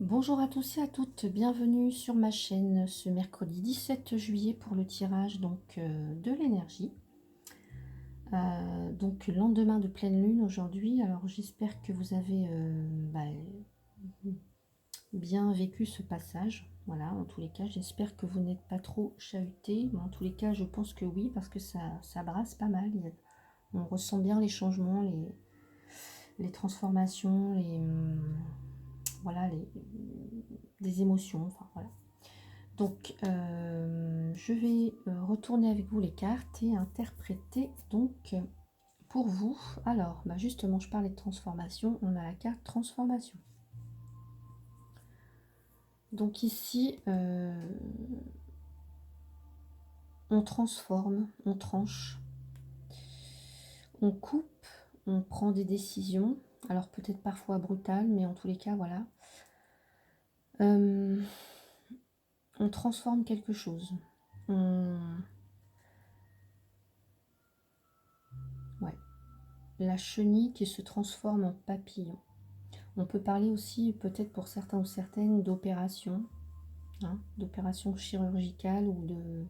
Bonjour à tous et à toutes, bienvenue sur ma chaîne ce mercredi 17 juillet pour le tirage de l'énergie. Donc lendemain de pleine lune aujourd'hui, alors j'espère que vous avez bien vécu ce passage. Voilà, en tous les cas, j'espère que vous n'êtes pas trop chahuté. Mais en tous les cas, je pense que oui, parce que ça brasse pas mal. On ressent bien les changements, les transformations, voilà, des émotions. Enfin, voilà. Donc, je vais retourner avec vous les cartes et interpréter pour vous. Alors, justement, je parlais de transformation. On a la carte transformation. Donc ici, on transforme, on tranche, on coupe, on prend des décisions. Alors peut-être parfois brutales, mais en tous les cas, voilà. On transforme quelque chose. Ouais. La chenille qui se transforme en papillon. On peut parler aussi, peut-être pour certains ou certaines, d'opération, hein, d'opération chirurgicale ou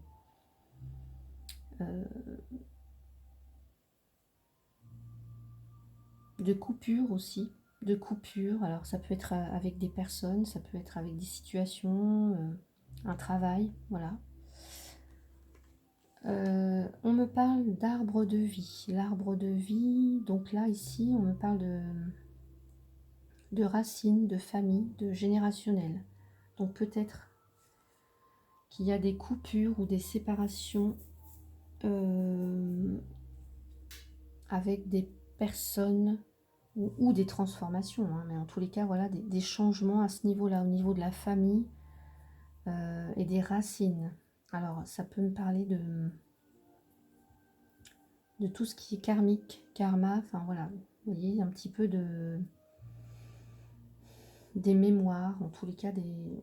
de coupure aussi. De coupure, alors ça peut être avec des personnes, ça peut être avec des situations, un travail, voilà. On me parle d'arbre de vie. L'arbre de vie, donc là, ici, on me parle de racines, de famille, de générationnel. Donc peut-être qu'il y a des coupures ou des séparations avec des personnes ou des transformations, hein, mais en tous les cas, voilà, des changements à ce niveau-là, au niveau de la famille et des racines. Alors, ça peut me parler de tout ce qui est karmique, karma, enfin voilà, vous voyez, un petit peu des mémoires, en tous les cas,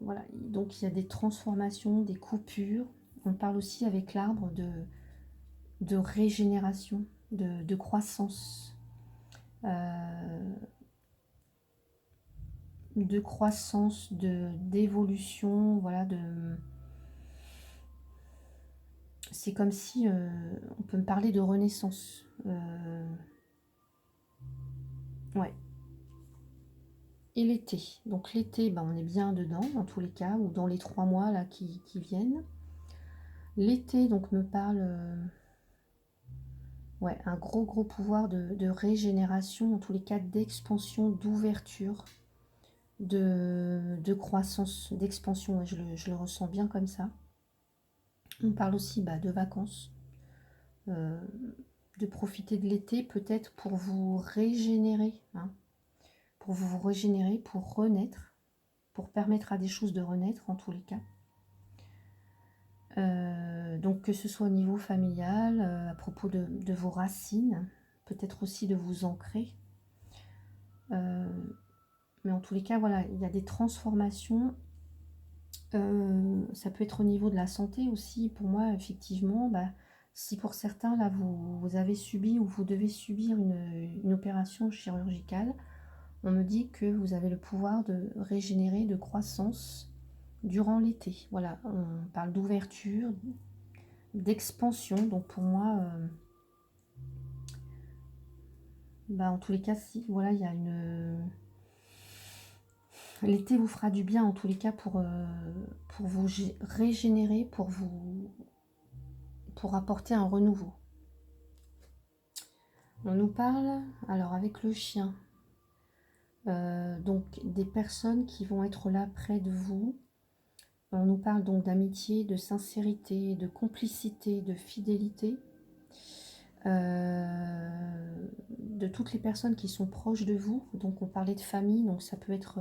voilà, donc il y a des transformations, des coupures. On parle aussi avec l'arbre de régénération, de croissance, d'évolution, voilà, c'est comme si on peut me parler de renaissance. Ouais. Et l'été. Donc l'été, on est bien dedans, dans tous les cas, ou dans les 3 mois là qui viennent. L'été, donc, me parle ouais, un gros pouvoir de régénération, en tous les cas d'expansion, d'ouverture, de croissance, d'expansion. Ouais, je le ressens bien comme ça. On parle aussi de vacances, euh, de profiter de l'été peut-être pour vous régénérer, hein, pour renaître, pour permettre à des choses de renaître en tous les cas. Donc que ce soit au niveau familial, à propos de vos racines, peut-être aussi de vous ancrer. Mais en tous les cas, voilà, il y a des transformations. Ça peut être au niveau de la santé aussi. Pour moi, effectivement, si pour certains, là, vous avez subi ou vous devez subir une opération chirurgicale, on me dit que vous avez le pouvoir de régénérer, de croissance durant l'été. Voilà, on parle d'ouverture, d'expansion. Donc pour moi, en tous les cas, si, voilà, il y a l'été vous fera du bien en tous les cas pour vous régénérer, pour apporter un renouveau. On nous parle, alors avec le chien, donc des personnes qui vont être là près de vous. On nous parle donc d'amitié, de sincérité, de complicité, de fidélité. De toutes les personnes qui sont proches de vous. Donc on parlait de famille, donc ça peut être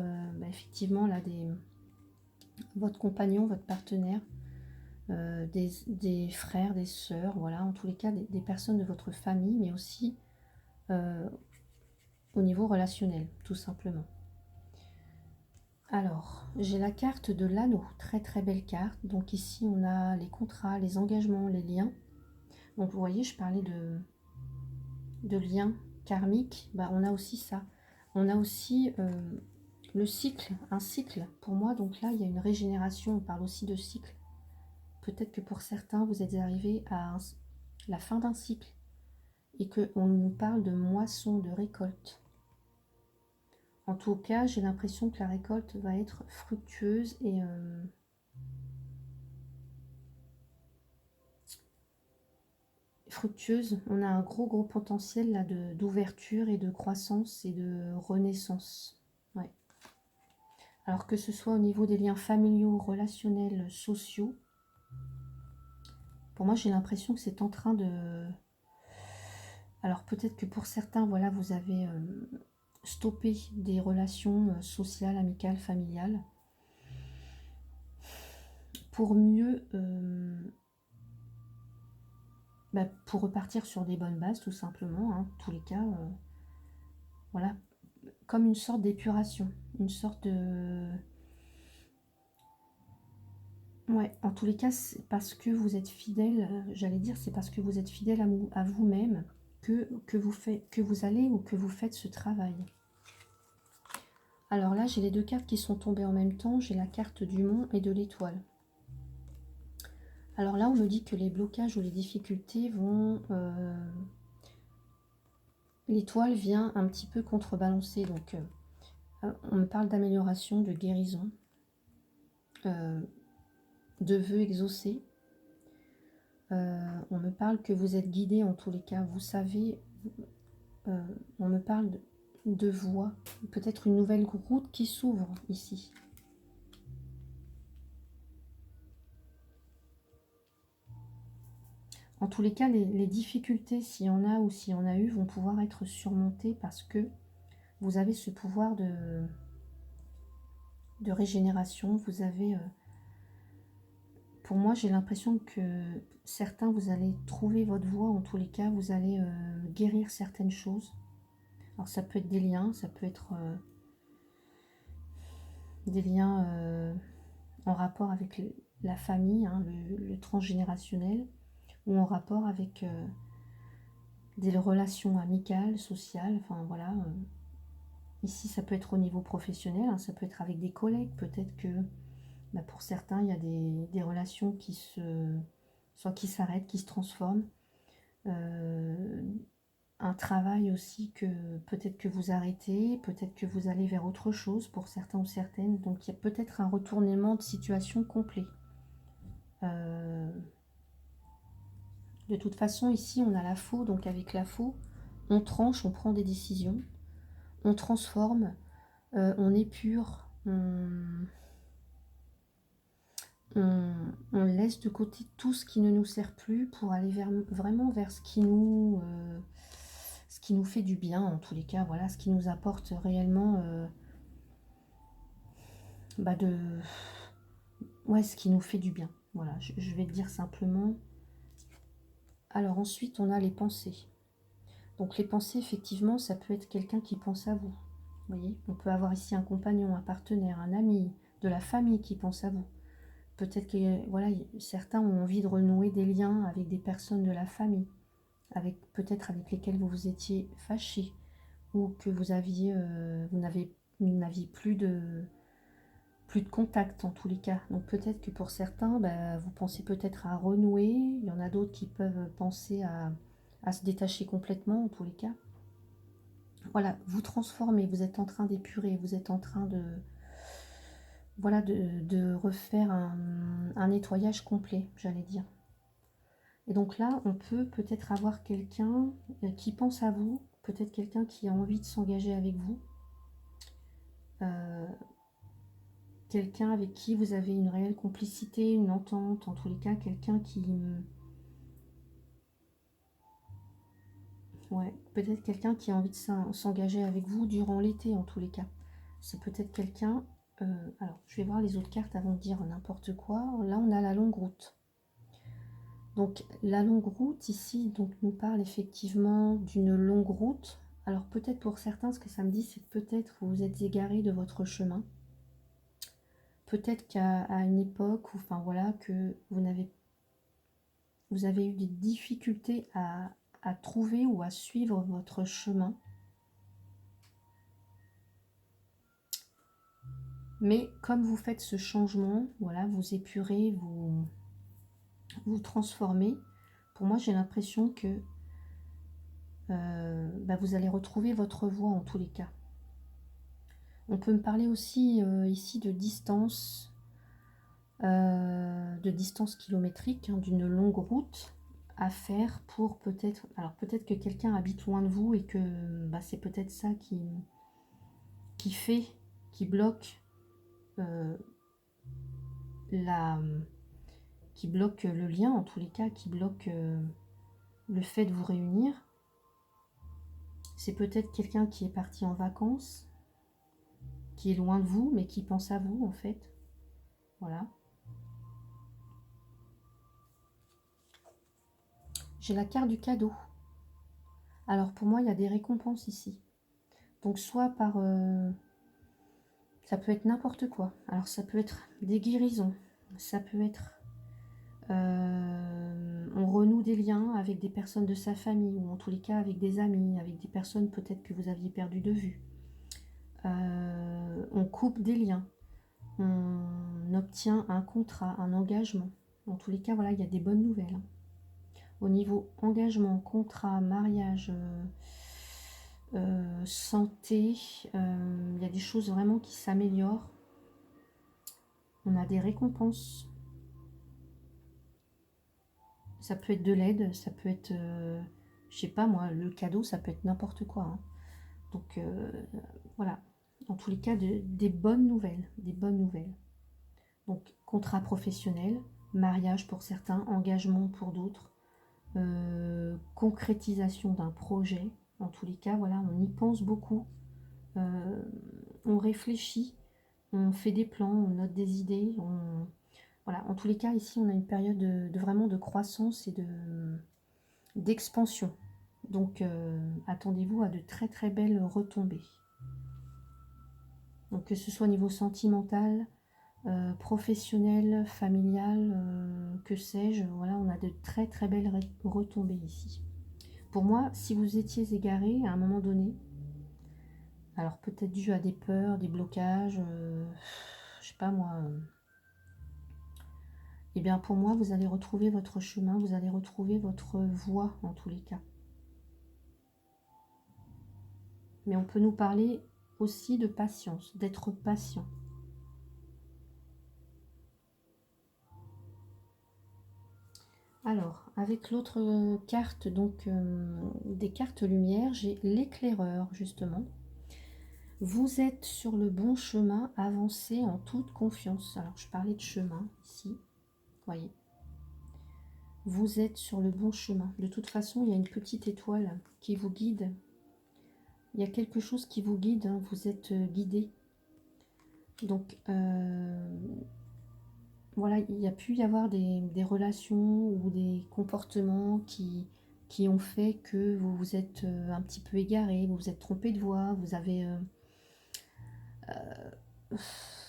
effectivement là votre compagnon, votre partenaire, des frères, des sœurs, voilà, en tous les cas des personnes de votre famille, mais aussi au niveau relationnel, tout simplement. Alors, j'ai la carte de l'anneau, très très belle carte. Donc ici on a les contrats, les engagements, les liens. Donc vous voyez, je parlais de liens karmiques, on a aussi ça. On a aussi Le cycle, un cycle, pour moi, donc là, il y a une régénération, on parle aussi de cycle. Peut-être que pour certains, vous êtes arrivés à la fin d'un cycle et qu'on nous parle de moisson, de récolte. En tout cas, j'ai l'impression que la récolte va être fructueuse et fructueuse. On a un gros potentiel là d'ouverture et de croissance et de renaissance. Ouais. Alors que ce soit au niveau des liens familiaux, relationnels, sociaux, pour moi j'ai l'impression que c'est en train de... Alors peut-être que pour certains, voilà, vous avez stoppé des relations sociales, amicales, familiales, pour mieux... pour repartir sur des bonnes bases, tout simplement, hein, tous les cas, voilà, comme une sorte d'épuration, une sorte de... Ouais, en tous les cas, c'est parce que vous êtes fidèle, j'allais dire, c'est parce que vous êtes fidèle à vous-même que vous allez ou que vous faites ce travail. Alors là, j'ai les deux cartes qui sont tombées en même temps, j'ai la carte du mont et de l'étoile. Alors là, on me dit que les blocages ou les difficultés vont... l'étoile vient un petit peu contrebalancer, donc on me parle d'amélioration, de guérison, de vœux exaucés. On me parle que vous êtes guidé en tous les cas, vous savez, on me parle de voie, peut-être une nouvelle route qui s'ouvre ici. En tous les cas, les difficultés, s'il y en a ou s'il y en a eu, vont pouvoir être surmontées parce que vous avez ce pouvoir de régénération. Vous avez, pour moi, j'ai l'impression que certains, vous allez trouver votre voie. En tous les cas, vous allez guérir certaines choses. Alors ça peut être des liens, ça peut être des liens en rapport avec la famille, hein, le transgénérationnel, ou en rapport avec des relations amicales, sociales, enfin voilà. Ici, ça peut être au niveau professionnel, hein, ça peut être avec des collègues. Peut-être que pour certains, il y a des relations soit qui s'arrêtent, qui se transforment. Un travail aussi que peut-être que vous arrêtez, peut-être que vous allez vers autre chose pour certains ou certaines. Donc il y a peut-être un retournement de situation complet. De toute façon, ici, on a la faux. Donc avec la faux, on tranche, on prend des décisions, on transforme, on épure, on laisse de côté tout ce qui ne nous sert plus pour aller vraiment vers ce qui nous fait du bien, en tous les cas, voilà, ce qui nous apporte réellement ce qui nous fait du bien. Voilà, je vais le dire simplement. Alors ensuite, on a les pensées. Donc les pensées, effectivement, ça peut être quelqu'un qui pense à vous. Vous voyez, on peut avoir ici un compagnon, un partenaire, un ami, de la famille qui pense à vous. Peut-être que voilà, certains ont envie de renouer des liens avec des personnes de la famille, peut-être avec lesquelles vous vous étiez fâché, ou que vous n'aviez plus de contact en tous les cas. Donc peut-être que pour certains, vous pensez peut-être à renouer. Il y en a d'autres qui peuvent penser à se détacher complètement en tous les cas. Voilà, vous transformez, vous êtes en train d'épurer, vous êtes en train de refaire un nettoyage complet, j'allais dire. Et donc là, on peut peut-être avoir quelqu'un qui pense à vous, peut-être quelqu'un qui a envie de s'engager avec vous, quelqu'un avec qui vous avez une réelle complicité, une entente, en tous les cas, quelqu'un qui... Ouais, peut-être quelqu'un qui a envie de s'engager avec vous durant l'été, en tous les cas. C'est peut-être quelqu'un... alors, je vais voir les autres cartes avant de dire n'importe quoi. Là, on a la longue route. Donc la longue route ici donc, nous parle effectivement d'une longue route. Alors peut-être pour certains, ce que ça me dit, c'est que peut-être vous vous êtes égaré de votre chemin. Peut-être qu'à une époque, enfin voilà, que vous avez eu des difficultés à trouver ou à suivre votre chemin. Mais comme vous faites ce changement, voilà, vous épurez, vous transformez, pour moi j'ai l'impression que vous allez retrouver votre voie en tous les cas. On peut me parler aussi ici de distance kilométrique, hein, d'une longue route à faire pour peut-être... Alors peut-être que quelqu'un habite loin de vous et que c'est peut-être ça qui fait, qui bloque euh, la, qui bloque le lien, en tous les cas, qui bloque le fait de vous réunir. C'est peut-être quelqu'un qui est parti en vacances, qui est loin de vous, mais qui pense à vous, en fait. Voilà. J'ai la carte du cadeau. Alors, pour moi, il y a des récompenses ici. Donc, soit par... ça peut être n'importe quoi. Alors, ça peut être des guérisons. Ça peut être... on renoue des liens avec des personnes de sa famille, ou en tous les cas avec des amis, avec des personnes peut-être que vous aviez perdu de vue. On coupe des liens. On obtient un contrat, un engagement. En tous les cas, voilà, il y a des bonnes nouvelles. Hein. Au niveau engagement, contrat, mariage, santé, il y a des choses vraiment qui s'améliorent. On a des récompenses. Ça peut être de l'aide, ça peut être, je sais pas moi, le cadeau, ça peut être n'importe quoi. Hein. Donc voilà, en tous les cas, des bonnes nouvelles, des bonnes nouvelles. Donc contrat professionnel, mariage pour certains, engagement pour d'autres, concrétisation d'un projet. En tous les cas, voilà, on y pense beaucoup, on réfléchit, on fait des plans, on note des idées. Voilà, en tous les cas, ici, on a une période vraiment de croissance et d'expansion. Donc, attendez-vous à de très très belles retombées. Donc, que ce soit au niveau sentimental, professionnel, familial, que sais-je, voilà, on a de très très belles retombées ici. Pour moi, si vous étiez égaré à un moment donné, alors peut-être dû à des peurs, des blocages, je sais pas moi, eh bien pour moi, vous allez retrouver votre chemin, vous allez retrouver votre voie en tous les cas. Mais on peut nous parler aussi de patience, d'être patient. Alors, avec l'autre carte, donc des cartes lumière, j'ai l'éclaireur justement. Vous êtes sur le bon chemin, avancez en toute confiance. Alors, je parlais de chemin ici, voyez. Vous êtes sur le bon chemin. De toute façon, il y a une petite étoile qui vous guide. Il y a quelque chose qui vous guide, hein. Vous êtes guidé. Donc, voilà, il y a pu y avoir des relations ou des comportements qui ont fait que vous vous êtes un petit peu égaré, vous vous êtes trompé de voie, vous avez...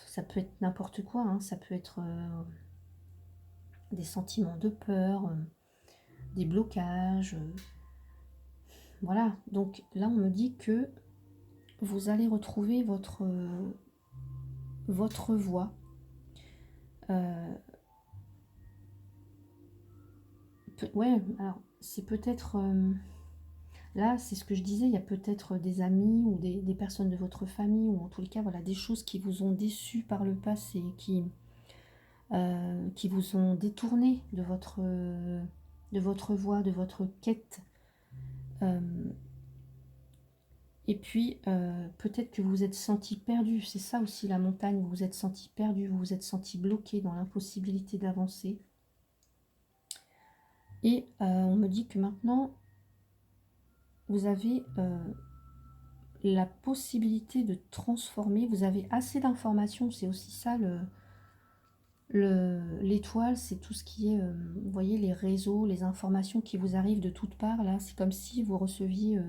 ça peut être n'importe quoi, hein. Ça peut être des sentiments de peur, des blocages. Voilà, donc là on me dit que vous allez retrouver votre voie. Ouais, alors c'est peut-être... là, c'est ce que je disais, il y a peut-être des amis ou des personnes de votre famille, ou en tous les cas, voilà, des choses qui vous ont déçu par le passé, qui vous ont détourné de votre voie, de votre quête. Et puis, peut-être que vous vous êtes senti perdu. C'est ça aussi la montagne, vous vous êtes senti perdu, vous vous êtes senti bloqué dans l'impossibilité d'avancer. Et on me dit que maintenant, vous avez la possibilité de transformer. Vous avez assez d'informations. C'est aussi ça l'étoile, c'est tout ce qui est, vous voyez, les réseaux, les informations qui vous arrivent de toutes parts. Là, c'est comme si vous receviez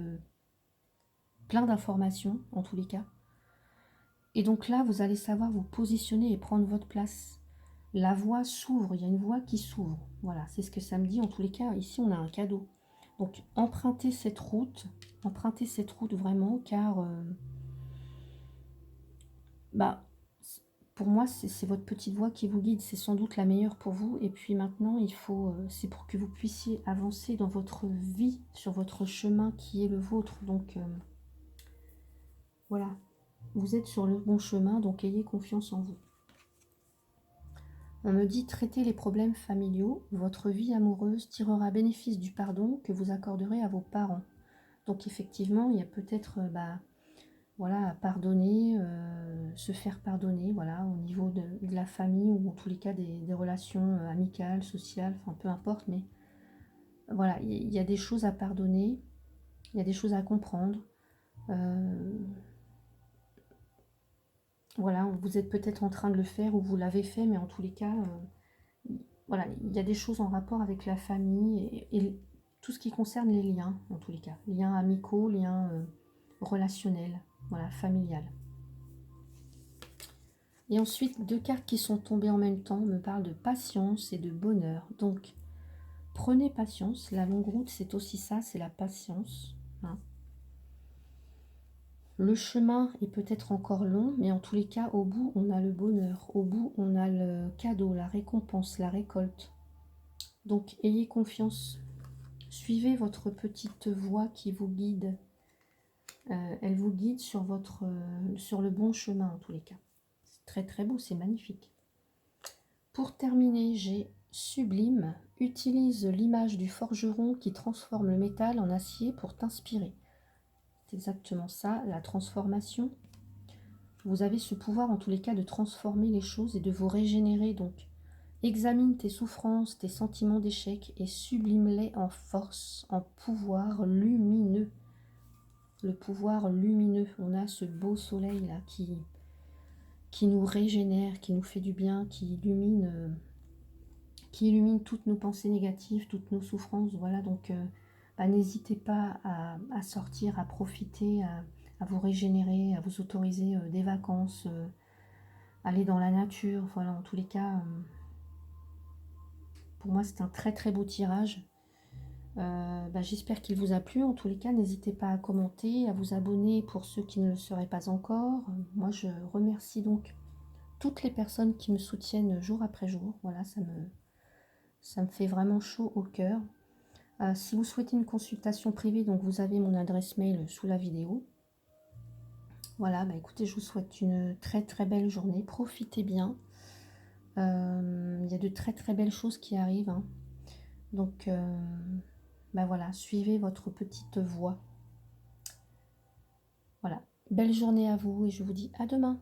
plein d'informations, en tous les cas. Et donc là, vous allez savoir vous positionner et prendre votre place. La voie s'ouvre, il y a une voie qui s'ouvre. Voilà, c'est ce que ça me dit. En tous les cas, ici, on a un cadeau. Donc, empruntez cette route vraiment, car pour moi, c'est votre petite voix qui vous guide. C'est sans doute la meilleure pour vous. Et puis maintenant, il faut, c'est pour que vous puissiez avancer dans votre vie, sur votre chemin qui est le vôtre. Donc, voilà. Vous êtes sur le bon chemin, donc ayez confiance en vous. On me dit traiter les problèmes familiaux. Votre vie amoureuse tirera bénéfice du pardon que vous accorderez à vos parents. Donc effectivement, il y a peut-être voilà, à pardonner, se faire pardonner, voilà, au niveau de la famille ou en tous les cas des relations amicales, sociales, enfin peu importe, mais voilà, il y a des choses à pardonner, il y a des choses à comprendre. Voilà, vous êtes peut-être en train de le faire ou vous l'avez fait, mais en tous les cas, voilà, il y a des choses en rapport avec la famille et tout ce qui concerne les liens, en tous les cas. Liens amicaux, liens relationnels, voilà, familial. Et ensuite, deux cartes qui sont tombées en même temps me parlent de patience et de bonheur. Donc, prenez patience. La longue route, c'est aussi ça, c'est la patience. Hein. Le chemin est peut-être encore long, mais en tous les cas, au bout, on a le bonheur. Au bout, on a le cadeau, la récompense, la récolte. Donc, ayez confiance. Suivez votre petite voix qui vous guide. Elle vous guide sur, sur le bon chemin, en tous les cas. C'est très très beau, c'est magnifique. Pour terminer, j'ai Sublime. Utilise l'image du forgeron qui transforme le métal en acier pour t'inspirer. C'est exactement ça, la transformation. Vous avez ce pouvoir en tous les cas de transformer les choses et de vous régénérer. Donc, examine tes souffrances, tes sentiments d'échec et sublime-les en force, en pouvoir lumineux. Le pouvoir lumineux. On a ce beau soleil là qui nous régénère, qui nous fait du bien, qui illumine toutes nos pensées négatives, toutes nos souffrances. Voilà, donc n'hésitez pas à sortir, à profiter, à vous régénérer, à vous autoriser des vacances, aller dans la nature. Voilà, en tous les cas, pour moi, c'est un très très beau tirage. J'espère qu'il vous a plu. En tous les cas, n'hésitez pas à commenter, à vous abonner pour ceux qui ne le seraient pas encore. Moi, je remercie donc toutes les personnes qui me soutiennent jour après jour. Voilà, ça me fait vraiment chaud au cœur. Si vous souhaitez une consultation privée, donc vous avez mon adresse mail sous la vidéo. Voilà, écoutez, je vous souhaite une très très belle journée. Profitez bien. Il y a de très très belles choses qui arrivent. Hein. Donc, voilà, suivez votre petite voie. Voilà, belle journée à vous et je vous dis à demain.